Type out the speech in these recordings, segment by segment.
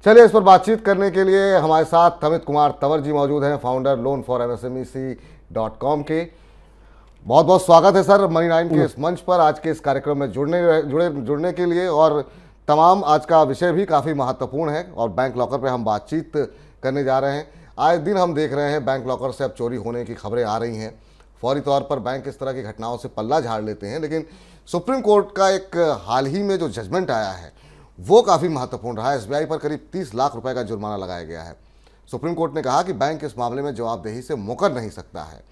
चलिए इस पर बातचीत करने के लिए हमारे साथ अमित कुमार तंवर जी मौजूद हैं, फाउंडर loan4msmec.com के। बहुत बहुत स्वागत है सर मनी नाइन के इस मंच पर, आज के इस कार्यक्रम में जुड़ने के लिए। और तमाम आज का विषय भी काफ़ी महत्वपूर्ण है और बैंक लॉकर पे हम बातचीत करने जा रहे हैं। आए दिन हम देख रहे हैं बैंक लॉकर से अब चोरी होने की खबरें आ रही हैं। फौरी तौर पर बैंक इस तरह की घटनाओं से पल्ला झाड़ लेते हैं, लेकिन सुप्रीम कोर्ट का एक हाल ही में जो जजमेंट आया है वो काफ़ी महत्वपूर्ण रहा है। एसबीआई पर करीब 30 लाख रुपए का जुर्माना लगाया गया है। सुप्रीम कोर्ट ने कहा कि बैंक इस मामले में जवाबदेही से मुकर नहीं सकता है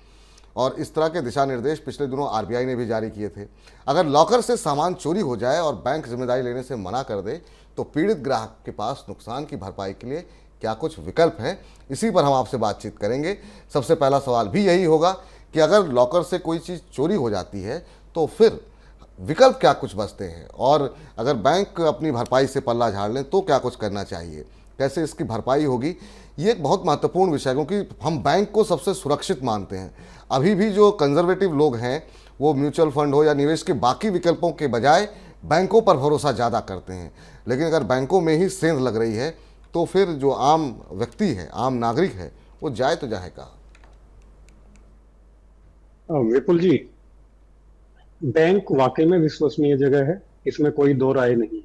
और इस तरह के दिशा निर्देश पिछले दिनों आरबीआई ने भी जारी किए थे। अगर लॉकर से सामान चोरी हो जाए और बैंक जिम्मेदारी लेने से मना कर दे तो पीड़ित ग्राहक के पास नुकसान की भरपाई के लिए क्या कुछ विकल्प हैं, इसी पर हम आपसे बातचीत करेंगे। सबसे पहला सवाल भी यही होगा कि अगर लॉकर से कोई चीज़ चोरी हो जाती है तो फिर विकल्प क्या कुछ बचते हैं, और अगर बैंक अपनी भरपाई से पल्ला झाड़ लें तो क्या कुछ करना चाहिए, कैसे इसकी भरपाई होगी। ये एक बहुत महत्वपूर्ण विषय है क्योंकि हम बैंक को सबसे सुरक्षित मानते हैं। अभी भी जो कंजर्वेटिव लोग हैं वो म्यूचुअल फंड हो या निवेश के बाकी विकल्पों के बजाय बैंकों पर भरोसा ज़्यादा करते हैं। लेकिन अगर बैंकों में ही सेंध लग रही है तो फिर जो आम व्यक्ति है, आम नागरिक है, वो जाए तो जाए कहाँ। विपुल जी, बैंक वाकई में विश्वसनीय जगह है, इसमें कोई दो राय नहीं।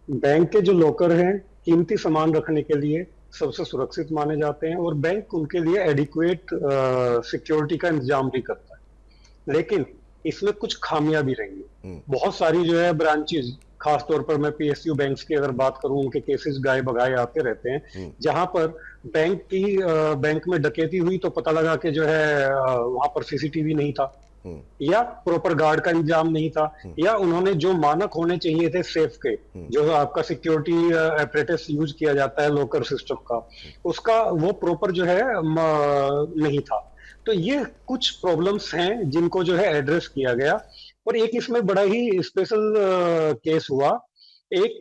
बैंक के जो लॉकर हैं कीमती सामान रखने के लिए सबसे सुरक्षित माने जाते हैं और बैंक उनके लिए एडिक्वेट सिक्योरिटी का इंतजाम भी करता है। लेकिन इसमें कुछ खामियां भी रही हैं। बहुत सारी जो है ब्रांचेज, खासतौर पर मैं पीएसयू बैंक्स की अगर बात करूं, उनके केसेस गाये बगाए आते रहते हैं जहां पर बैंक में डकैती हुई तो पता लगा कि जो है वहां पर सीसीटीवी नहीं था या प्रॉपर गार्ड का इंतजाम नहीं था, या उन्होंने जो मानक होने चाहिए थे सेफ के, जो आपका सिक्योरिटी एपरेटस यूज किया जाता है लॉकर सिस्टम का, उसका वो प्रॉपर जो है नहीं था। तो ये कुछ प्रॉब्लम्स हैं जिनको जो है एड्रेस किया गया। और एक इसमें बड़ा ही स्पेशल केस हुआ। एक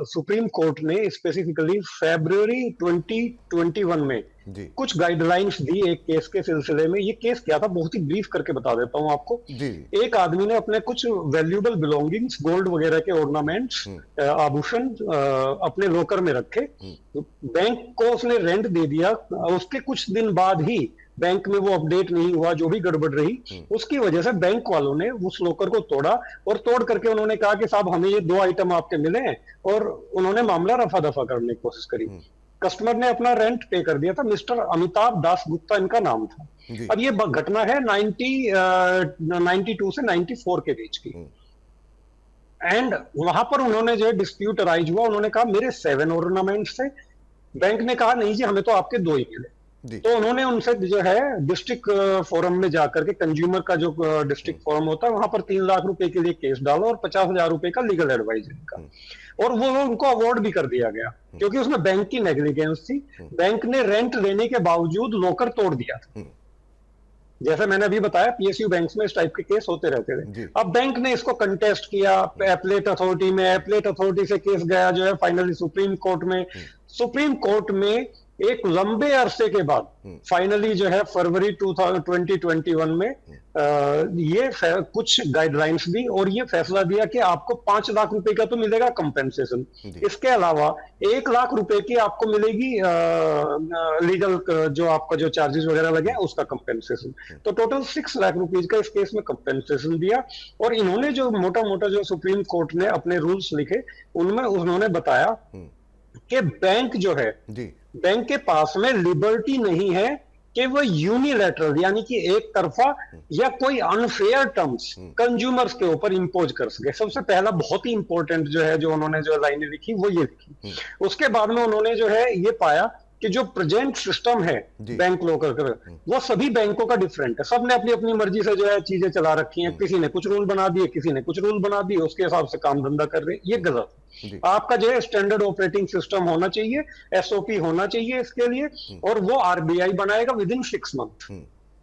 सुप्रीम कोर्ट ने स्पेसिफिकली फरवरी 2021 में जी कुछ गाइडलाइंस दी एक केस के सिलसिले में। ये केस क्या था, बहुत ही ब्रीफ करके बता देता हूं आपको। जी एक आदमी ने अपने कुछ वैल्यूएबल बिलोंगिंग्स, गोल्ड वगैरह के ऑर्नामेंट्स, आभूषण अपने लॉकर में रखे। बैंक को उसने रेंट दे दिया। उसके कुछ दिन बाद ही बैंक में वो अपडेट नहीं हुआ, जो भी गड़बड़ रही उसकी वजह से बैंक वालों ने उस लॉकर को तोड़ा और तोड़ करके उन्होंने कहा कि साहब हमें ये 2 आइटम आपके मिले हैं, और उन्होंने मामला रफा दफा करने की कोशिश करी। कस्टमर ने अपना रेंट पे कर दिया था। मिस्टर अमिताभ दास गुप्ता इनका नाम था। अब ये घटना है 92 से 94 के बीच की। एंड वहां पर उन्होंने जो डिस्प्यूट अराइज हुआ, उन्होंने कहा मेरे 7 ऑर्नामेंट्स थे। बैंक ने कहा नहीं जी, हमें तो आपके 2 ही मिले। तो उन्होंने उनसे जो है डिस्ट्रिक्ट फोरम में जाकर के, कंज्यूमर का जो डिस्ट्रिक्ट फोरम होता है वहां पर 3 लाख रुपए के लिए केस डाला और 50,000 रुपए का लीगल एडवाइजरी का, और वो उनको अवार्ड भी कर दिया गया क्योंकि उसमें बैंक की नेग्लिजेंस थी। बैंक ने रेंट देने के बावजूद लॉकर तोड़ दिया था। जैसे मैंने अभी बताया, पीएसयू बैंक्स में इस टाइप के केस होते रहते थे। अब बैंक ने इसको कंटेस्ट किया एपलेट अथॉरिटी में। एपलेट अथॉरिटी से केस गया जो है फाइनली सुप्रीम कोर्ट में। सुप्रीम कोर्ट में एक लंबे अरसे के बाद फाइनली जो है फरवरी 2021 में ये कुछ गाइडलाइंस दी और ये फैसला दिया कि आपको 5 लाख रुपए का तो मिलेगा कंपेंसेशन, इसके अलावा 1 लाख रुपए की आपको मिलेगी लीगल जो आपका जो चार्जेस वगैरह लगे उसका कंपेंसेशन। तो टोटल 6 लाख रुपीज का इस केस में कंपेंसेशन दिया। और इन्होंने जो मोटा मोटा जो सुप्रीम कोर्ट ने अपने रूल्स लिखे उनमें उन्होंने बताया कि बैंक जो है, बैंक के पास में लिबर्टी नहीं है कि वो यूनिलैटरल यानी कि एक तरफा या कोई अनफेयर टर्म्स कंज्यूमर्स के ऊपर इंपोज कर सके। सबसे पहला बहुत ही इंपॉर्टेंट जो है, जो उन्होंने जो लाइनें लिखी वो ये लिखी। उसके बाद में उन्होंने जो है ये पाया कि जो प्रेजेंट सिस्टम है बैंक लॉकर का, वो सभी बैंकों का डिफरेंट है। सबने अपनी अपनी मर्जी से जो है चीजें चला रखी हैं। किसी ने कुछ रूल बना दिए, किसी ने कुछ रूल बना दिए, उसके हिसाब से काम धंधा कर रहे हैं। ये गलत है। आपका जो है स्टैंडर्ड ऑपरेटिंग सिस्टम होना चाहिए, एसओपी होना चाहिए इसके लिए, और वो आरबीआई बनाएगा विद इन 6 मंथ।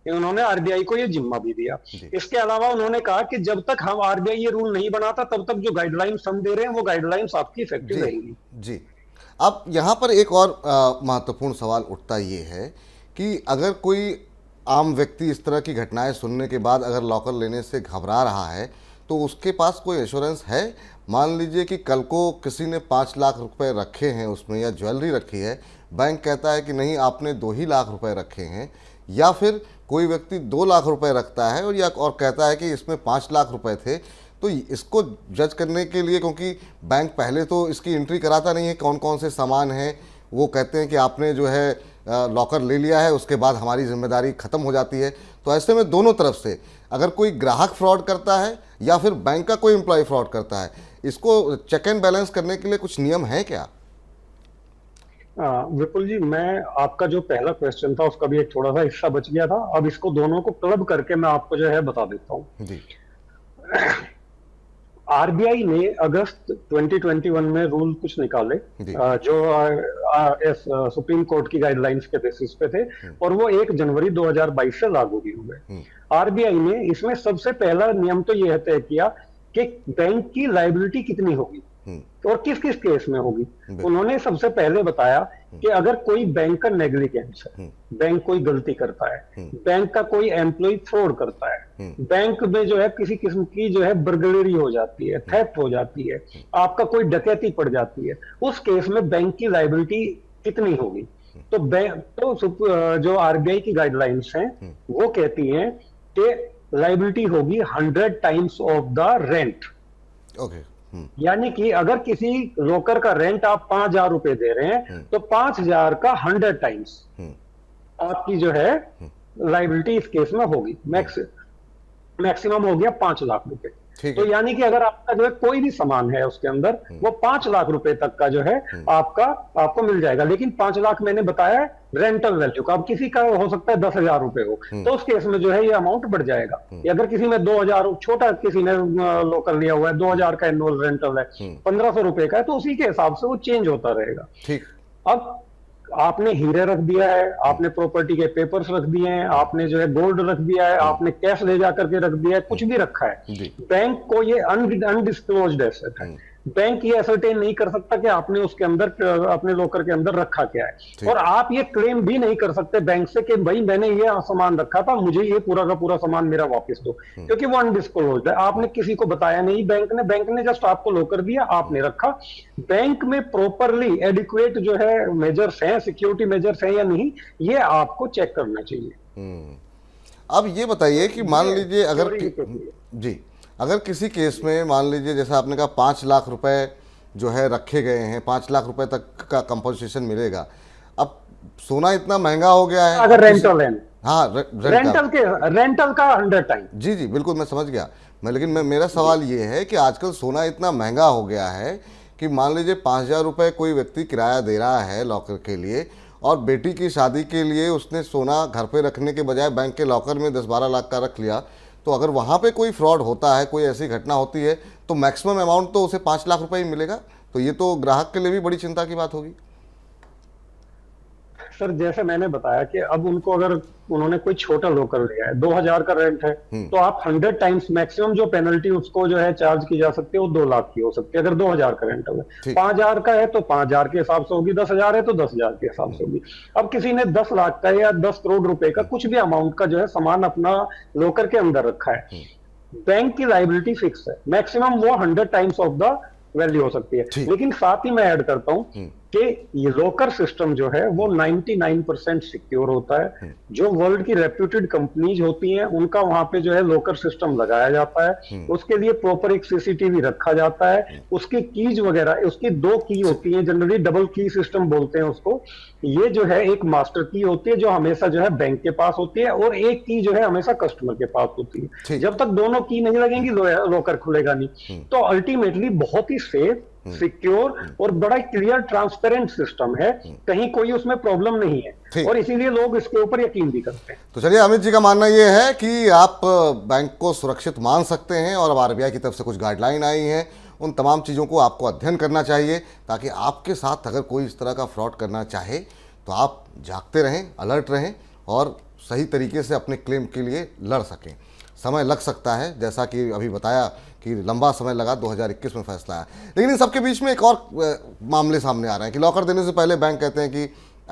उन्होंने आरबीआई को ये जिम्मा भी दिया। इसके अलावा उन्होंने कहा कि जब तक हम आरबीआई ये रूल नहीं बनाता तब तक जो गाइडलाइंस हम दे रहे हैं वो गाइडलाइंस आपकी इफेक्टिव रहेंगी। जी, अब यहाँ पर एक और महत्वपूर्ण सवाल उठता ये है कि अगर कोई आम व्यक्ति इस तरह की घटनाएं सुनने के बाद अगर लॉकर लेने से घबरा रहा है तो उसके पास कोई एश्योरेंस है? मान लीजिए कि कल को किसी ने 5 लाख रुपए रखे हैं उसमें, या ज्वेलरी रखी है, बैंक कहता है कि नहीं आपने 2 ही लाख रुपए रखे हैं, या फिर कोई व्यक्ति 2 लाख रुपए रखता है और कहता है कि इसमें 5 लाख रुपए थे, तो इसको जज करने के लिए, क्योंकि बैंक पहले तो इसकी एंट्री कराता नहीं है कौन कौन से सामान हैं, वो कहते हैं कि आपने जो है लॉकर ले लिया है, उसके बाद हमारी जिम्मेदारी ख़त्म हो जाती है। तो ऐसे में दोनों तरफ से अगर कोई ग्राहक फ्रॉड करता है या फिर बैंक का कोई एम्प्लॉय फ्रॉड करता है, इसको चेक एंड बैलेंस करने के लिए कुछ नियम है क्या? विपुल जी, मैं आपका जो पहला क्वेश्चन था उसका भी एक थोड़ा सा हिस्सा बच गया था, अब इसको दोनों को क्लब करके मैं आपको जो है बता देता हूँ। जी। आरबीआई ने अगस्त 2021 में रूल कुछ निकाले जो सुप्रीम कोर्ट की गाइडलाइंस के बेसिस पे थे, और वो 1 जनवरी 2022 से लागू भी हुए। आरबीआई ने इसमें सबसे पहला नियम तो यह तय किया कि बैंक की लायबिलिटी कितनी होगी और किस किस केस में होगी। उन्होंने सबसे पहले बताया कि अगर कोई बैंक का नेग्लिजेंस है, बैंक कोई गलती करता है, बैंक का कोई एम्प्लॉय फ्रॉड करता है, बैंक में जो है किसी किस्म की जो है बर्गलरी हो जाती है, थेफ्ट हो जाती है, आपका कोई डकैती पड़ जाती है, उस केस में बैंक की लायबिलिटी कितनी होगी। तो जो आरबीआई की गाइडलाइंस हैं वो कहती हैं कि लायबिलिटी होगी 100 times of the rent. Okay. यानी कि अगर किसी लोकर का रेंट आप 5,000 रुपए दे रहे हैं तो 5,000 का 100 टाइम्स आपकी जो है लायबिलिटी इस केस में होगी। मैक्सिमम हो गया 5 लाख रुपए। तो यानी कि अगर आपका जो है कोई भी सामान है उसके अंदर, वो 5 लाख रुपए तक का जो है आपको मिल जाएगा। लेकिन 5 लाख मैंने बताया है रेंटल वैल्यू का। अब किसी का हो सकता है 10,000 रुपए हो, तो उस केस में जो है ये अमाउंट बढ़ जाएगा। अगर किसी में 2,000, छोटा किसी ने लोकल लिया हुआ है, 2,000 का एनुअल रेंटल है, 1,500 रुपए का है, तो उसी के हिसाब से वो चेंज होता रहेगा। ठीक। अब आपने हीरे रख दिया है, आपने प्रॉपर्टी के पेपर्स रख दिए हैं, आपने जो है गोल्ड रख दिया है, आपने कैश ले जाकर के रख दिया है, कुछ भी रखा है, बैंक को ये अनडिस्क्लोज्ड एसेट है। बैंक ये असरटेन नहीं कर सकता कि आपने उसके अंदर, अपने लॉकर के अंदर रखा क्या है। और आप ये क्लेम भी नहीं कर सकते बैंक से कि भाई मैंने ये सामान रखा था, मुझे ये पूरा का पूरा सामान मेरा वापस दो, क्योंकि वो अनडिस्क्लोज्ड है। आपने किसी को बताया नहीं, बैंक ने जस्ट आपको लॉकर दिया, आपने रखा। बैंक में प्रॉपरली एडिक्वेट जो है मेजर्स हैं, सिक्योरिटी मेजर्स हैं या नहीं, ये आपको चेक करना चाहिए। अब ये बताइए कि मान लीजिए अगर किसी केस में मान लीजिए जैसा आपने कहा 5 लाख रुपए जो है रखे गए हैं, 5 लाख रुपए तक का कंपनसेशन मिलेगा। अब सोना इतना महंगा हो गया है, अगर रेंटल है, हाँ रेंटल का 100 टाइम। जी जी बिल्कुल, मैं समझ गया। लेकिन मेरा सवाल ये है कि आजकल सोना इतना महंगा हो गया है कि मान लीजिए 5,000 रुपये कोई व्यक्ति किराया दे रहा है लॉकर के लिए, और बेटी की शादी के लिए उसने सोना घर पे रखने के बजाय बैंक के लॉकर में 10-12 लाख का रख लिया। तो अगर वहाँ पे कोई फ्रॉड होता है, कोई ऐसी घटना होती है, तो मैक्सिमम अमाउंट तो उसे 5 लाख रुपए ही मिलेगा। तो ये तो ग्राहक के लिए भी बड़ी चिंता की बात होगी। सर जैसे मैंने बताया कि अब उनको, अगर उन्होंने कोई छोटा लॉकर लिया है, 2,000 का रेंट है, तो आप 100 टाइम्स मैक्सिमम जो पेनल्टी उसको जो है चार्ज की जा सकती है वो 2 लाख की हो सकती है, अगर 2,000 का रेंट है। 5,000 का है तो 5,000 के हिसाब से होगी, 10,000 है तो 10,000 के हिसाब से होगी। अब किसी ने 10 लाख का या 10 करोड़ रुपए का कुछ भी अमाउंट का जो है सामान अपना लॉकर के अंदर रखा है, बैंक की लायबिलिटी फिक्स है, मैक्सिमम वो 100 टाइम्स ऑफ द वैल्यू हो सकती है। लेकिन साथ ही मैं ऐड करता हूं कि ये लॉकर सिस्टम जो है वो 99% सिक्योर होता है। जो वर्ल्ड की रेप्यूटेड कंपनीज होती हैं उनका वहां पे जो है लॉकर सिस्टम लगाया जाता है, उसके लिए प्रॉपर एक सीसीटीवी रखा जाता है, उसकी कीज वगैरह, उसकी 2 की होती हैं, जनरली डबल की सिस्टम बोलते हैं उसको। ये जो है एक मास्टर की होती है जो हमेशा जो है बैंक के पास होती है, और एक की जो है हमेशा कस्टमर के पास होती है। जब तक दोनों की नहीं लगेंगी लॉकर खुलेगा नहीं। तो अल्टीमेटली बहुत ही सेफ, सिक्योर और बड़ा क्लियर ट्रांसपेरेंट सिस्टम है, कहीं कोई उसमें प्रॉब्लम नहीं है, और इसीलिए लोग इसके ऊपर यकीन भी करते हैं। तो चलिए, अमित जी का मानना यह है कि आप बैंक को सुरक्षित मान सकते हैं, और अब आरबीआई की तरफ से कुछ गाइडलाइन आई हैं, उन तमाम चीज़ों को आपको अध्ययन करना चाहिए, ताकि आपके साथ अगर कोई इस तरह का फ्रॉड करना चाहे तो आप जागते रहें, अलर्ट रहें, और सही तरीके से अपने क्लेम के लिए लड़ सकें। समय लग सकता है, जैसा कि अभी बताया कि लंबा समय लगा, 2021 में फैसला आया। लेकिन इन सबके बीच में एक और मामले सामने आ रहे हैं कि लॉकर देने से पहले बैंक कहते हैं कि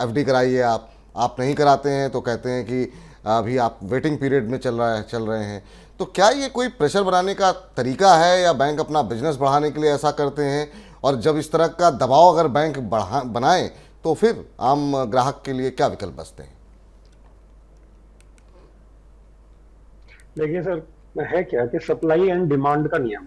एफडी कराइए। आप नहीं कराते हैं तो कहते हैं कि अभी आप वेटिंग पीरियड में चल रहे हैं, तो क्या ये कोई प्रेशर बनाने का तरीका है या बैंक अपना बिजनेस बढ़ाने के लिए ऐसा करते हैं? और जब इस तरह का दबाव अगर बैंक बनाए तो फिर आम ग्राहक के लिए क्या विकल्प बचते हैं? देखिए सर, है क्या कि सप्लाई एंड डिमांड का नियम,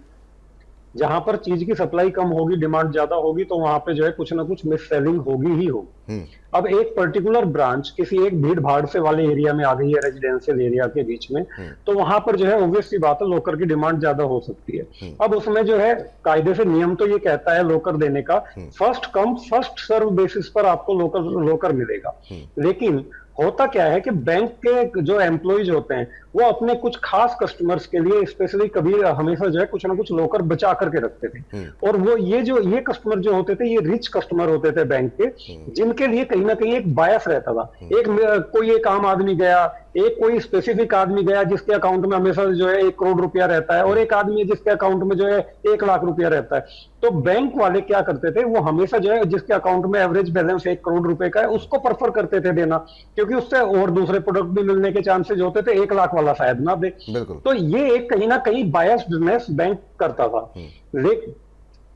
जहां पर चीज की सप्लाई कम होगी, डिमांड ज्यादा होगी, तो वहां पे जो है कुछ ना कुछ मिस सेलिंग होगी ही होगी। अब एक पर्टिकुलर ब्रांच किसी एक भीड़ भाड़ से वाले एरिया में आ गई है, रेजिडेंशियल एरिया के बीच में, तो वहां पर जो है ऑब्वियस सी बात है लोकर की डिमांड ज्यादा हो सकती है। अब उसमें जो है कायदे से नियम तो ये कहता है लोकर देने का, first come first serve basis पर आपको लोकर मिलेगा। लेकिन होता क्या है कि बैंक के जो एम्प्लॉइज होते हैं वो अपने कुछ खास कस्टमर्स के लिए स्पेशली कभी हमेशा जो है कुछ ना कुछ लोकर बचा करके रखते थे। और वो ये कस्टमर जो होते थे, ये रिच कस्टमर होते थे बैंक के, जिनके लिए कहीं ना कहीं एक बायस रहता था। कोई एक आम आदमी गया, एक कोई स्पेसिफिक आदमी गया जिसके अकाउंट में हमेशा जो है 1 करोड़ रुपया रहता है, और एक आदमी है जिसके अकाउंट में जो है 1 लाख रुपया रहता है। तो बैंक वाले क्या करते थे, वो हमेशा जो है जिसके अकाउंट में एवरेज बैलेंस 1 करोड़ रुपए का है उसको प्रेफर करते थे देना, क्योंकि उससे और दूसरे प्रोडक्ट भी मिलने के चांसेस होते थे, 1 लाख वाला शायद ना दे। तो ये एक कहीं ना कहीं बायस्डनेस बैंक करता था। लेकिन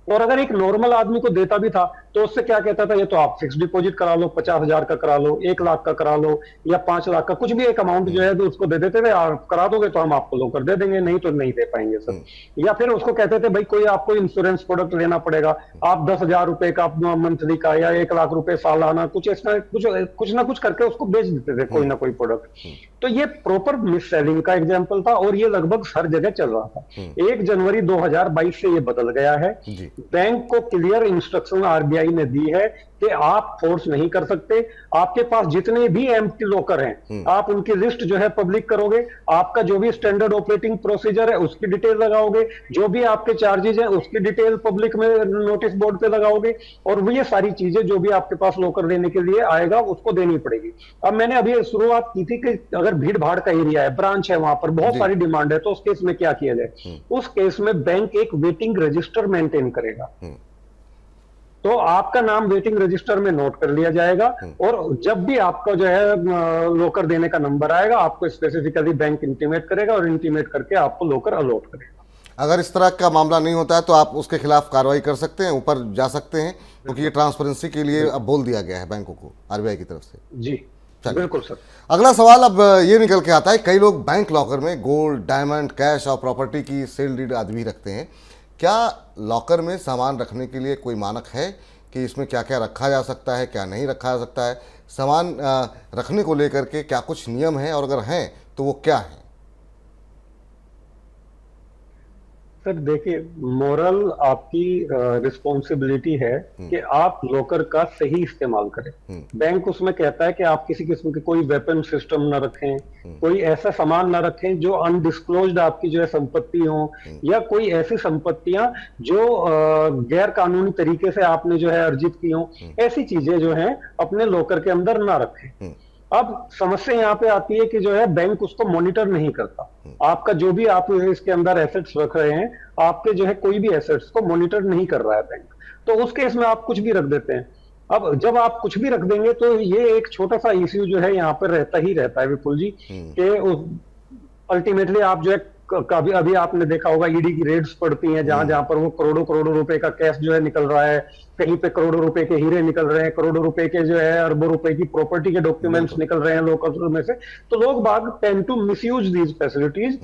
और अगर एक नॉर्मल आदमी को देता भी था तो उससे क्या कहता था, ये तो आप फिक्स डिपॉजिट करा लो, 50,000 का करा लो, 1 लाख का करा लो, या 5 लाख का, कुछ भी एक अमाउंट जो है तो उसको दे देते थे, आप करा दोगे तो हम आपको लोकर दे देंगे, नहीं तो नहीं दे पाएंगे सर। या फिर उसको कहते थे भाई कोई आपको इंश्योरेंस प्रोडक्ट लेना पड़ेगा, आप 10,000 रुपए का मंथली का या 1 लाख रुपए सालाना कुछ ना कुछ करके उसको बेच देते थे कोई ना कोई प्रोडक्ट। तो ये प्रॉपर मिस सेलिंग का एग्जाम्पल था और ये लगभग हर जगह चल रहा था। 1 जनवरी 2022 से ये बदल गया है। बैंक को क्लियर इंस्ट्रक्शन आरबीआई ने दी है कि आप फोर्स नहीं कर सकते। आपके पास जितने भी एम्प्टी लॉकर हैं आप उनकी लिस्ट जो है पब्लिक करोगे, आपका जो भी स्टैंडर्ड ऑपरेटिंग प्रोसीजर है उसकी डिटेल लगाओगे, जो भी आपके चार्जेस हैं उसकी डिटेल पब्लिक में नोटिस बोर्ड पे लगाओगे, और वो ये सारी चीजें जो भी आपके पास लॉकर देने के लिए आएगा उसको देनी पड़ेगी। अब मैंने अभी शुरुआत की थी कि अगर भीड़ भाड़ का एरिया है, ब्रांच है, वहां पर बहुत सारी डिमांड है, तो उस केस में क्या किया जाए? उस केस में बैंक एक वेटिंग रजिस्टर मेंटेन करेगा। तो आपका नाम वेटिंग रजिस्टर में नोट कर लिया जाएगा, और जब भी आपका जो है लोकर देने का नंबर आएगा आपको स्पेसिफिकली बैंक इंटीमेट करेगा, और इंटीमेट करके आपको लोकर अलॉट करेगा। अगर इस तरह का मामला नहीं होता है तो आप उसके खिलाफ कार्रवाई कर सकते हैं, ऊपर जा सकते हैं, क्योंकि ये ट्रांसपेरेंसी के लिए अब बोल दिया गया है बैंकों को आरबीआई की तरफ से। जी बिल्कुल सर। अगला सवाल अब ये निकल के आता है, कई लोग बैंक लॉकर में गोल्ड, डायमंड, कैश और प्रॉपर्टी की सेल डीड आदि भी रखते हैं। क्या लॉकर में सामान रखने के लिए कोई मानक है कि इसमें क्या क्या रखा जा सकता है, क्या नहीं रखा जा सकता है? सामान रखने को लेकर के क्या कुछ नियम हैं, और अगर हैं तो वो क्या है? सर देखिए, मोरल आपकी रिस्पॉन्सिबिलिटी है कि आप लॉकर का सही इस्तेमाल करें। बैंक उसमें कहता है कि आप किसी किस्म के कोई वेपन सिस्टम ना रखें, कोई ऐसा सामान ना रखें जो अनडिस्क्लोज्ड आपकी जो है संपत्ति हो, या कोई ऐसी संपत्तियां जो गैर कानूनी तरीके से आपने जो है अर्जित की हो, ऐसी चीजें जो है अपने लॉकर के अंदर ना रखें। अब समस्या यहाँ पे आती है कि जो है बैंक उसको मॉनिटर नहीं करता। आपका जो भी आप इसके अंदर एसेट्स रख रहे हैं, आपके जो है कोई भी एसेट्स को मॉनिटर नहीं कर रहा है बैंक, तो उस केस में आप कुछ भी रख देते हैं। अब जब आप कुछ भी रख देंगे तो ये एक छोटा सा इश्यू जो है यहाँ पर रहता ही रहता है विपुल जी, कि अल्टीमेटली आप जो है कभी अभी आपने देखा होगा ईडी की रेड्स पड़ती हैं जहां जहां पर वो करोड़ों करोड़ों रुपए का कैश जो है निकल रहा है, कहीं पे करोड़ों रुपए के हीरे निकल रहे हैं, करोड़ों रुपए के जो है अरबों रुपए की प्रॉपर्टी के डॉक्यूमेंट्स निकल रहे हैं लोकल में से। तो लोग बाग tend to misuse these facilities.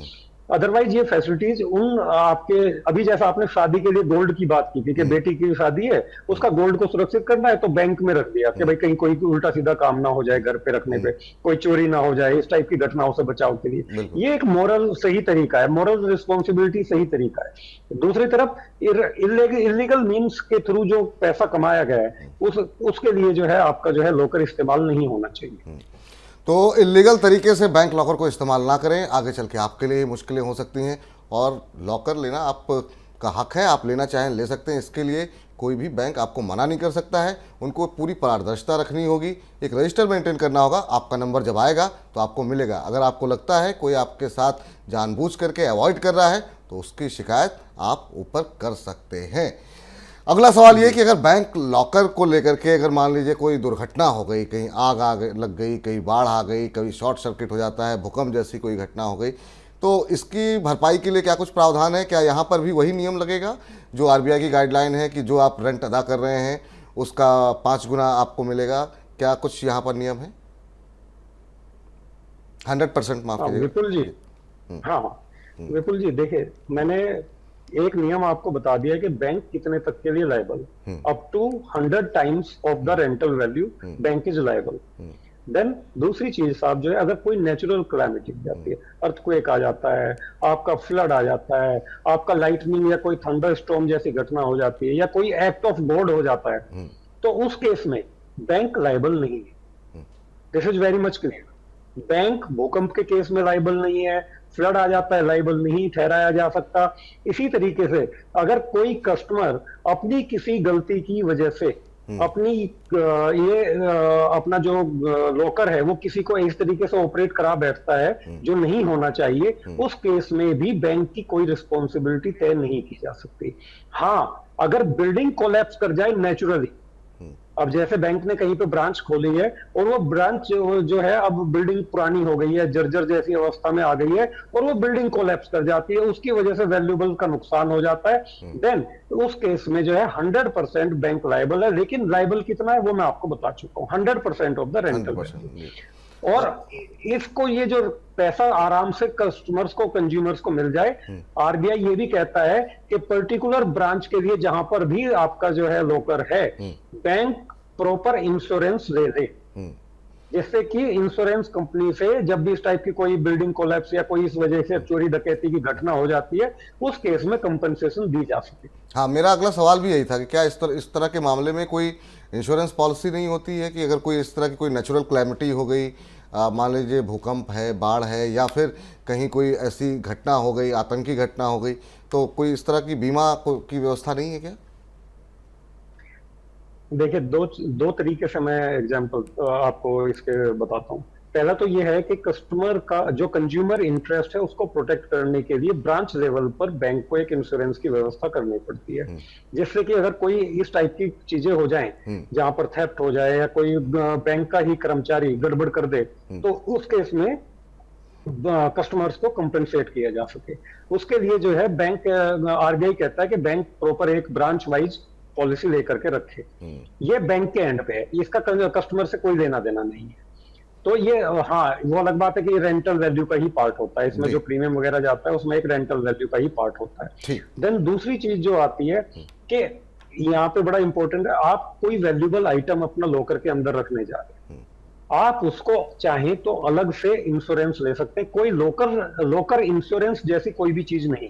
Otherwise ये फैसिलिटीज उन आपके, अभी जैसा आपने शादी के लिए गोल्ड की बात की थी कि बेटी की शादी है, उसका गोल्ड को सुरक्षित करना है तो बैंक में रख दिया कि भाई कहीं कोई उल्टा सीधा काम ना हो जाए, घर पे रखने पे कोई चोरी ना हो जाए, इस टाइप की घटनाओं से बचाव के लिए। ये एक मॉरल सही तरीका है, मॉरल रिस्पॉन्सिबिलिटी सही तरीका है। दूसरी तरफ इलीगल मीन्स के थ्रू जो पैसा कमाया गया है उसके लिए जो है आपका जो है लॉकर इस्तेमाल नहीं होना चाहिए। तो इलीगल तरीके से बैंक लॉकर को इस्तेमाल ना करें, आगे चल के आपके लिए मुश्किलें हो सकती हैं, और लॉकर लेना आपका हक है, आप लेना चाहें ले सकते हैं। इसके लिए कोई भी बैंक आपको मना नहीं कर सकता है। उनको पूरी पारदर्शिता रखनी होगी, एक रजिस्टर मेंटेन करना होगा, आपका नंबर जब आएगा तो आपको मिलेगा। अगर आपको लगता है कोई आपके साथ जानबूझ करके अवॉइड कर रहा है तो उसकी शिकायत आप ऊपर कर सकते हैं। अगला सवाल ये कि अगर बैंक लॉकर को लेकर के अगर मान लीजिए कोई दुर्घटना हो गई, कहीं आग लग गई, कहीं बाढ़ आ गई, कभी शॉर्ट सर्किट हो जाता है, भूकंप जैसी कोई घटना हो गई, तो इसकी भरपाई के लिए क्या कुछ प्रावधान है? क्या यहाँ पर भी वही नियम लगेगा जो आरबीआई की गाइडलाइन है कि जो आप रेंट अदा कर रहे हैं उसका 5 गुना आपको मिलेगा? क्या कुछ यहाँ पर नियम है? 100% माफ हाँ कीजिएगा। विपुल जी, हाँ विपुल जी, देखिए मैंने एक नियम आपको बता दिया है कि बैंक कितने तक के लिए liable, up to 100 times of the rental value bank is liable. Then दूसरी चीज साहब जो है, अगर कोई नेचुरल क्लैमिटी जाती है, अर्थक्वेक आ जाता है, आपका फ्लड आ जाता है, आपका लाइटनिंग या कोई थंडर स्टॉर्म जैसी घटना हो जाती है, या कोई एक्ट ऑफ गॉड हो जाता है, तो उस केस में बैंक लायबल नहीं है। This is very much clear. Bank भूकंप के केस में लायबल नहीं है, फ्लड आ जाता है लायबल नहीं ठहराया जा सकता। इसी तरीके से अगर कोई कस्टमर अपनी किसी गलती की वजह से अपनी अपना जो लॉकर है वो किसी को इस तरीके से ऑपरेट करा बैठता है जो नहीं होना चाहिए, उस केस में भी बैंक की कोई रिस्पॉन्सिबिलिटी तय नहीं की जा सकती। हाँ, अगर बिल्डिंग कोलैप्स कर जाए नेचुरली, अब जैसे बैंक ने कहीं पे ब्रांच खोली है और वो ब्रांच जो है अब बिल्डिंग पुरानी हो गई है, जर्जर जैसी अवस्था में आ गई है, और वो बिल्डिंग कोलैप्स कर जाती है, उसकी वजह से वैल्यूएबल का नुकसान हो जाता है, देन उस केस में जो है 100% बैंक लायबल है। लेकिन लायबल कितना है वो मैं आपको बता चुका हूँ, 100% ऑफ द रेंटल वैल्यू। और इसको ये जो पैसा आराम से कस्टमर्स को, कंज्यूमर्स को मिल जाए, आरबीआई ये भी कहता है कि पर्टिकुलर ब्रांच के लिए जहां पर भी आपका जो है लॉकर है, बैंक प्रॉपर इंश्योरेंस ले दे, जिससे कि इंश्योरेंस कंपनी से जब भी इस टाइप की कोई बिल्डिंग कोलैप्स या कोई इस वजह से चोरी डकैती की घटना हो जाती है, उस केस में कंपनसेशन दी जा सके। हाँ, मेरा अगला सवाल भी यही था कि क्या इस तरह के मामले में कोई इंश्योरेंस पॉलिसी नहीं होती है कि अगर कोई इस तरह की कोई नेचुरल क्लैमिटी हो गई, मान लीजिए भूकंप है, बाढ़ है, या फिर कहीं कोई ऐसी घटना हो गई, आतंकी घटना हो गई, तो कोई इस तरह की बीमा की व्यवस्था नहीं है क्या? देखिए दो तरीके से मैं एग्जांपल आपको इसके बताता हूँ। पहला तो ये है कि कस्टमर का जो कंज्यूमर इंटरेस्ट है उसको प्रोटेक्ट करने के लिए ब्रांच लेवल पर बैंक को एक इंश्योरेंस की व्यवस्था करनी पड़ती है, जिससे कि अगर कोई इस टाइप की चीजें हो जाएं, जहां पर थेफ्ट हो जाए या कोई बैंक का ही कर्मचारी गड़बड़ कर दे, तो उस केस में कस्टमर्स को कंपेंसेट किया जा सके। उसके लिए जो है बैंक, आरबीआई कहता है कि बैंक प्रॉपर एक ब्रांच वाइज पॉलिसी लेकर के रखे। ये बैंक के एंड पे है, इसका कस्टमर से कोई लेना देना नहीं है। तो ये हाँ, वो अलग बात है कि रेंटल वैल्यू का ही पार्ट होता है, इसमें जो प्रीमियम वगैरह जाता है उसमें एक रेंटल वैल्यू का ही पार्ट होता है। देन दूसरी चीज जो आती है कि यहाँ पे बड़ा इंपॉर्टेंट है, आप कोई वैल्यूबल आइटम अपना लॉकर के अंदर रखने जा रहे हैं, आप उसको चाहें तो अलग से इंश्योरेंस ले सकते हैं। कोई लॉकर इंश्योरेंस जैसी कोई भी चीज नहीं।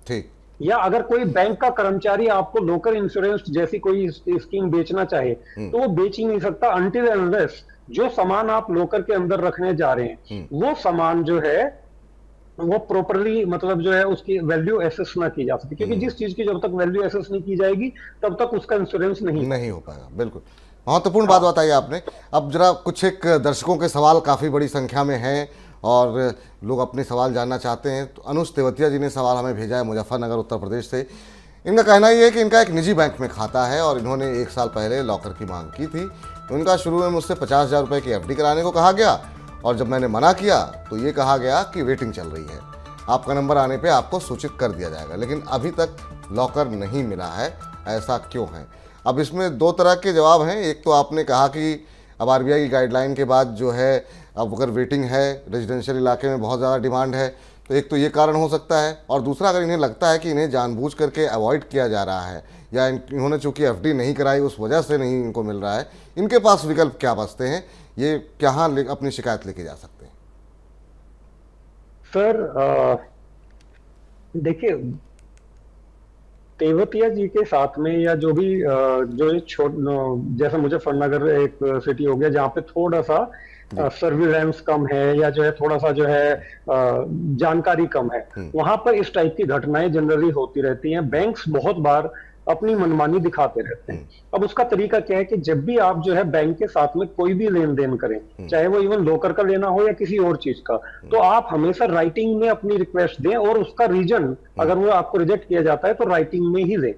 ठीक। या अगर कोई बैंक का कर्मचारी आपको लॉकर इंश्योरेंस जैसी कोई स्कीम बेचना चाहे तो वो बेच ही नहीं सकता अनटिल अनलेस जो सामान आप लॉकर के अंदर रखने जा रहे हैं वो सामान जो है वो प्रॉपरली, मतलब जो है उसकी वैल्यू एसेस ना की जा सकती, क्योंकि जिस चीज की जब तक वैल्यू एसेस नहीं की जाएगी तब तक उसका इंश्योरेंस नहीं हो पाएगा। बिल्कुल, महत्वपूर्ण बात बताई आपने। अब जरा कुछ एक दर्शकों के सवाल काफ़ी बड़ी संख्या में हैं और लोग अपने सवाल जानना चाहते हैं। तो अनुज तेवतिया जी ने सवाल हमें भेजा है मुजफ्फरनगर उत्तर प्रदेश से। इनका कहना ये है कि इनका एक निजी बैंक में खाता है और इन्होंने 1 साल पहले लॉकर की मांग की थी। उनका शुरू में मुझसे 50,000 रुपये की एफडी कराने को कहा गया और जब मैंने मना किया तो ये कहा गया कि वेटिंग चल रही है, आपका नंबर आने पे आपको सूचित कर दिया जाएगा, लेकिन अभी तक लॉकर नहीं मिला है, ऐसा क्यों है? अब इसमें 2 तरह के जवाब हैं। एक तो आपने कहा कि अब आरबीआई की गाइडलाइन के बाद जो है, अब अगर वेटिंग है, रेजिडेंशियल इलाके में बहुत ज़्यादा डिमांड है, तो एक तो ये कारण हो सकता है, और दूसरा अगर इन्हें लगता है कि इन्हें जानबूझ करके अवॉइड किया जा रहा है या इन्होंने चूंकि एफडी नहीं कराई उस वजह से नहीं इनको मिल रहा है, इनके पास विकल्प क्या बचते हैं? ये कहाँ अपनी शिकायत लेके जा सकते हैं? सर देखिए, तेवतिया जी के साथ में या जो भी जो जैसे मुजफ्फरनगर एक सिटी हो गया जहाँ पे थोड़ा सा सर्विलेंस कम है या जो है थोड़ा सा जो है जानकारी कम है, वहां पर इस टाइप की घटनाएं जनरली होती रहती हैं। बैंक्स बहुत बार अपनी मनमानी दिखाते रहते हैं। अब उसका तरीका क्या है कि जब भी आप जो है बैंक के साथ में कोई भी लेन देन करें, चाहे वो इवन लॉकर का लेना हो या किसी और चीज का, तो आप हमेशा राइटिंग में अपनी रिक्वेस्ट दें और उसका रीजन अगर वो आपको रिजेक्ट किया जाता है तो राइटिंग में ही दें।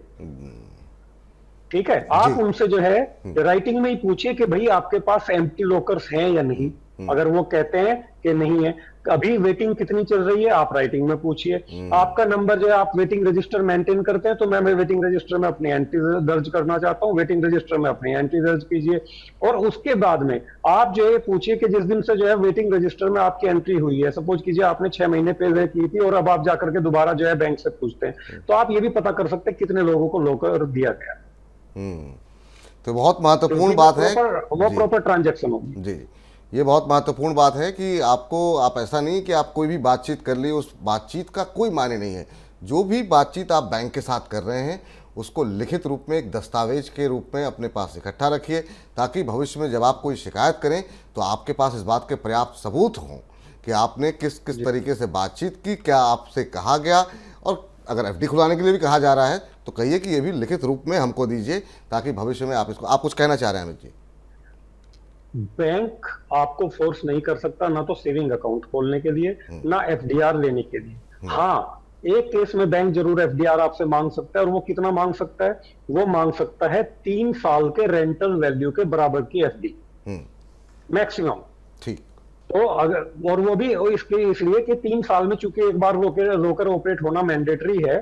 ठीक है, आप जी। उनसे जो है राइटिंग में ही पूछिए कि भाई आपके पास एम्प्टी लॉकर्स हैं या नहीं। अगर वो कहते हैं कि नहीं है, अभी वेटिंग कितनी चल रही है, आप राइटिंग में पूछिए। आपका नंबर जो है, आप वेटिंग रजिस्टर मेंटेन करते हैं तो मैं वेटिंग रजिस्टर में अपनी एंट्री दर्ज करना चाहता हूं, वेटिंग रजिस्टर में अपनी एंट्री दर्ज कीजिए। और उसके बाद में आप जो है पूछिए कि जिस दिन से जो है वेटिंग रजिस्टर में आपकी एंट्री हुई है, सपोज कीजिए आपने 6 महीने पहले की थी और अब आप जाकर के दोबारा जो है बैंक से पूछते हैं, तो आप ये भी पता कर सकते हैं कितने लोगों को लॉकर दिया गया, तो बहुत महत्वपूर्ण क्योंकि बात है। वो जी प्रॉपर ट्रांजेक्शन होगी। जी, ये बहुत महत्वपूर्ण बात है कि आप ऐसा नहीं कि आप कोई भी बातचीत कर ली, उस बातचीत का कोई मायने नहीं है। जो भी बातचीत आप बैंक के साथ कर रहे हैं उसको लिखित रूप में एक दस्तावेज के रूप में अपने पास इकट्ठा रखिए, ताकि भविष्य में जब आप कोई शिकायत करें तो आपके पास इस बात के पर्याप्त सबूत हों कि आपने किस किस तरीके से बातचीत की, क्या आपसे कहा गया। और अगर एफडी खुलाने के लिए भी कहा जा रहा है तो कहिए कि ये भी लिखित रूप में हमको दीजिए, ताकि भविष्य में आप कुछ कहना चाह रहे हैं अमित जी? बैंक आपको फोर्स नहीं कर सकता, ना तो सेविंग अकाउंट खोलने के लिए, ना एफडीआर लेने के लिए। हाँ, एक केस में बैंक जरूर एफडीआर आपसे मांग सकता है, और वो कितना मांग सकता है? वो मांग सकता है 3 साल के रेंटल वैल्यू के बराबर की एफडी, मैक्सिमम। ठीक। तो अगर, और वो भी इसके इसलिए कि 3 साल में, चूंकि एक बार लोकर ऑपरेट होना मैंडेटरी है,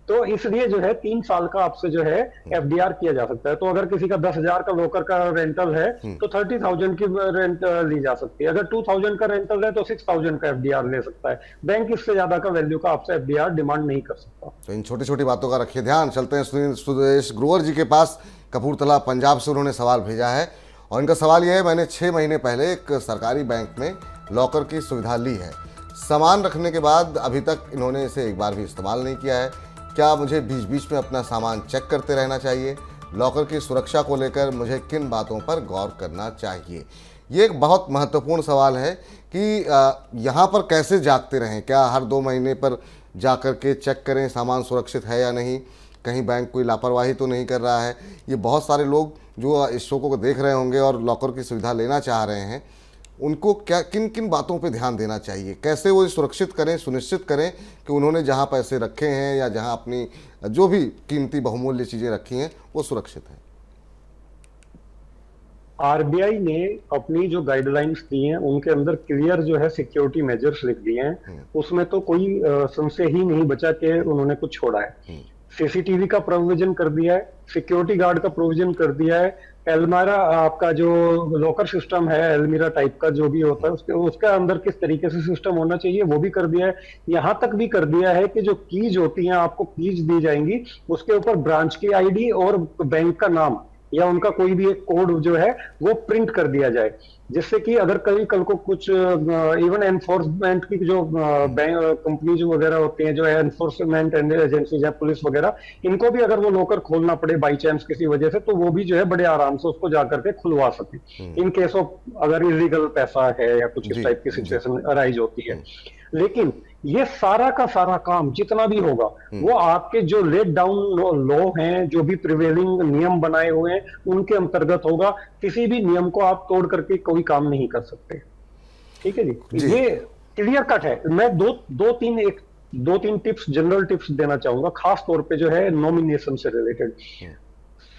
तो इसलिए जो है 3 साल का आपसे जो है एफडीआर किया जा सकता है। तो अगर किसी का 10,000 का लोकर का रेंटल है तो 30,000 की रेंट ली जा सकती है। अगर 2,000 का रेंटल है तो 6,000 का एफडीआर ले सकता है। बैंक इससे ज्यादा का वैल्यू का आपसे एफडीआर डिमांड नहीं कर सकता। तो इन छोटी छोटी बातों का रखिए ध्यान। चलते हैं सुदेश ग्रोवर जी के पास, कपूरथला पंजाब से उन्होंने सवाल भेजा है, और इनका सवाल यह है, मैंने 6 महीने पहले एक सरकारी बैंक में लॉकर की सुविधा ली है। सामान रखने के बाद अभी तक इन्होंने इसे एक बार भी इस्तेमाल नहीं किया है। क्या मुझे बीच बीच में अपना सामान चेक करते रहना चाहिए? लॉकर की सुरक्षा को लेकर मुझे किन बातों पर गौर करना चाहिए? ये एक बहुत महत्वपूर्ण सवाल है कि यहाँ पर कैसे जागते रहें। क्या हर 2 महीने पर जा कर के चेक करें सामान सुरक्षित है या नहीं, कहीं बैंक कोई लापरवाही तो नहीं कर रहा है? ये बहुत सारे लोग जो इस शो को देख रहे होंगे और लॉकर की सुविधा लेना चाह रहे हैं, उनको क्या किन किन बातों पे ध्यान देना चाहिए? कैसे वो सुरक्षित करें, सुनिश्चित करें कि उन्होंने जहां पैसे रखे हैं या जहां अपनी जो भी कीमती बहुमूल्य चीज़ें रखी हैं वो सुरक्षित है? आरबीआई ने अपनी जो गाइडलाइंस दी हैं उनके अंदर क्लियर जो है सिक्योरिटी मेजर्स लिख दिए हैं। उसमें तो कोई संशय ही नहीं बचा कि उन्होंने कुछ छोड़ा है। सीसीटीवी का प्रोविजन कर दिया है, सिक्योरिटी गार्ड का प्रोविजन कर दिया है, एलमारा आपका जो लॉकर सिस्टम है, एलमीरा टाइप का जो भी होता है उसके अंदर किस तरीके से सिस्टम होना चाहिए वो भी कर दिया है। यहां तक भी कर दिया है कि जो कीज होती हैं, आपको कीज दी जाएंगी, उसके ऊपर ब्रांच की आईडी और बैंक का नाम या उनका कोई भी एक कोड जो है वो प्रिंट कर दिया जाए, जिससे कि अगर कल को कुछ इवन एनफोर्समेंट की जो बैंक कंपनीज वगैरह होती हैं, जो एनफोर्समेंट एजेंसीज है, पुलिस वगैरह, इनको भी अगर वो लॉकर खोलना पड़े बाई चांस किसी वजह से, तो वो भी जो है बड़े आराम से उसको जाकर के खुलवा सके, इन केस ऑफ अगर इलीगल पैसा है या कुछ इस टाइप की सिचुएशन अराइज होती है। लेकिन ये सारा का सारा काम जितना भी होगा वो आपके जो लेट डाउन लॉ हैं, जो भी प्रिवेलिंग नियम बनाए हुए हैं, उनके अंतर्गत होगा। किसी भी नियम को आप तोड़ करके कोई काम नहीं कर सकते। ठीक है जी। ये क्लियर कट है। मैं दो तीन टिप्स, जनरल टिप्स देना चाहूंगा, खास तौर पे जो है नॉमिनेशन से रिलेटेड।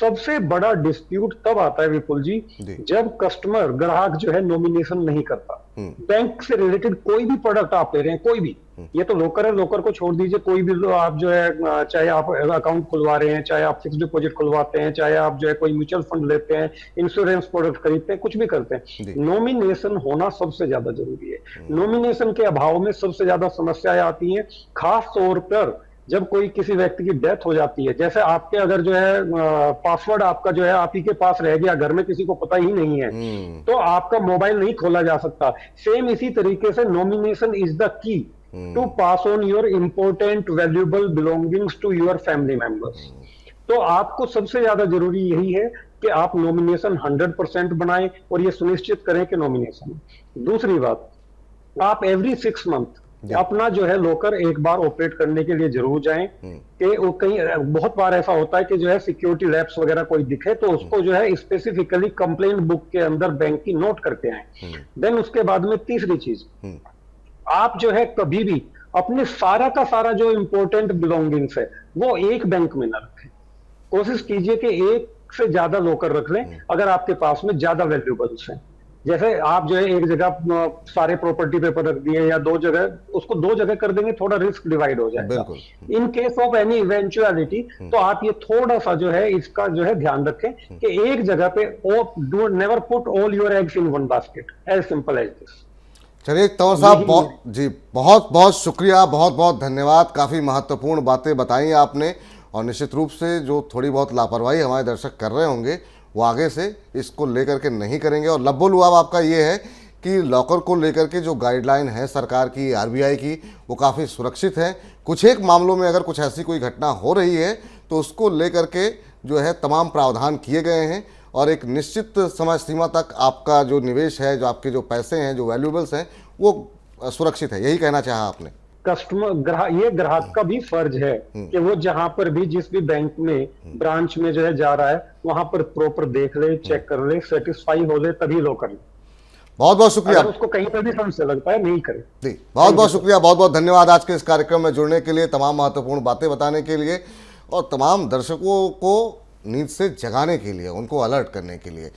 सबसे बड़ा डिस्प्यूट तब आता है विपुल जी, जब कस्टमर, ग्राहक जो है नॉमिनेशन नहीं करता। बैंक से रिलेटेड कोई भी प्रोडक्ट आप ले रहे हैं, कोई भी, ये तो लोकर है, लोकर को छोड़ दीजिए, कोई भी आप जो है, चाहे आप अकाउंट खुलवा रहे हैं, चाहे आप फिक्स डिपॉजिट खुलवाते हैं, चाहे आप जो है कोई म्यूचुअल फंड लेते हैं, इंश्योरेंस प्रोडक्ट खरीदते हैं, कुछ भी करते हैं, नॉमिनेशन होना सबसे ज्यादा जरूरी है। नॉमिनेशन के अभाव में सबसे ज्यादा समस्याएं आती हैं, खास तौर पर जब कोई किसी व्यक्ति की डेथ हो जाती है। जैसे आपके अगर जो है पासवर्ड आपका जो है आप ही के पास रह गया, घर में किसी को पता ही नहीं है, तो आपका मोबाइल नहीं खोला जा सकता। सेम इसी तरीके से nomination is the key to pass on your important valuable belongings to your family members. तो आपको सबसे ज्यादा जरूरी यही है कि आप नॉमिनेशन 100% बनाएं और ये सुनिश्चित करें कि नॉमिनेशन। दूसरी बात, आप एवरी 6 मंथ अपना जो है लोकर एक बार ऑपरेट करने के लिए जरूर जाएं। कि कहीं बहुत बार ऐसा होता है कि जो है सिक्योरिटी लैप्स वगैरह कोई दिखे तो उसको जो है स्पेसिफिकली कंप्लेंट बुक के अंदर बैंक की नोट करके आए। देन उसके बाद में तीसरी चीज, आप जो है कभी भी अपने सारा का सारा जो इंपॉर्टेंट बिलोंगिंग्स है वो एक बैंक में ना रखें। कोशिश कीजिए कि एक से ज्यादा लॉकर रख लें अगर आपके पास में ज्यादा वैल्यूएबल्स हैं। जैसे आप जो है एक जगह सारे प्रॉपर्टी पेपर रख दिए या दो जगह, उसको दो जगह कर देंगे, थोड़ा रिस्क डिवाइड हो जाएगा। बिल्कुल। In case of any eventuality तो आप ये थोड़ा सा जो है इसका जो है ध्यान रखें कि एक जगह पे do never put all your eggs in one basket, as simple as this. चलिए तंवर साहब, बहुत बहुत शुक्रिया, बहुत बहुत धन्यवाद। काफ़ी महत्वपूर्ण बातें बताई आपने और निश्चित रूप से जो थोड़ी बहुत लापरवाही हमारे दर्शक कर रहे होंगे वो आगे से इसको लेकर के नहीं करेंगे। और लब्बो लुआब आपका ये है कि लॉकर को लेकर के जो गाइडलाइन है सरकार की, आरबीआई की, वो काफ़ी सुरक्षित है। कुछ एक मामलों में अगर कुछ ऐसी कोई घटना हो रही है तो उसको लेकर के जो है तमाम प्रावधान किए गए हैं और एक निश्चित समय सीमा तक आपका जो निवेश है, जो आपके जो पैसे हैं, जो वैल्यूएबल्स हैं, वो सुरक्षित है। यही कहना चाहा आपने। कस्टमर ये ग्राहक का भी फर्ज है कि वो जहां पर भी जिस भी बैंक में ब्रांच में जो है जा रहा है वहां पर प्रॉपर देख ले, चेक कर ले, सेटिस्फाई हो ले, तभी लो कर ले। बहुत बहुत शुक्रिया। अगर उसको कहीं पर भी संशय लगता है नहीं करे। जी, बहुत बहुत शुक्रिया, बहुत बहुत धन्यवाद आज के इस कार्यक्रम में जुड़ने के लिए, तमाम महत्वपूर्ण बातें बताने के लिए और तमाम दर्शकों को नींद से जगाने के लिए, उनको अलर्ट करने के लिए।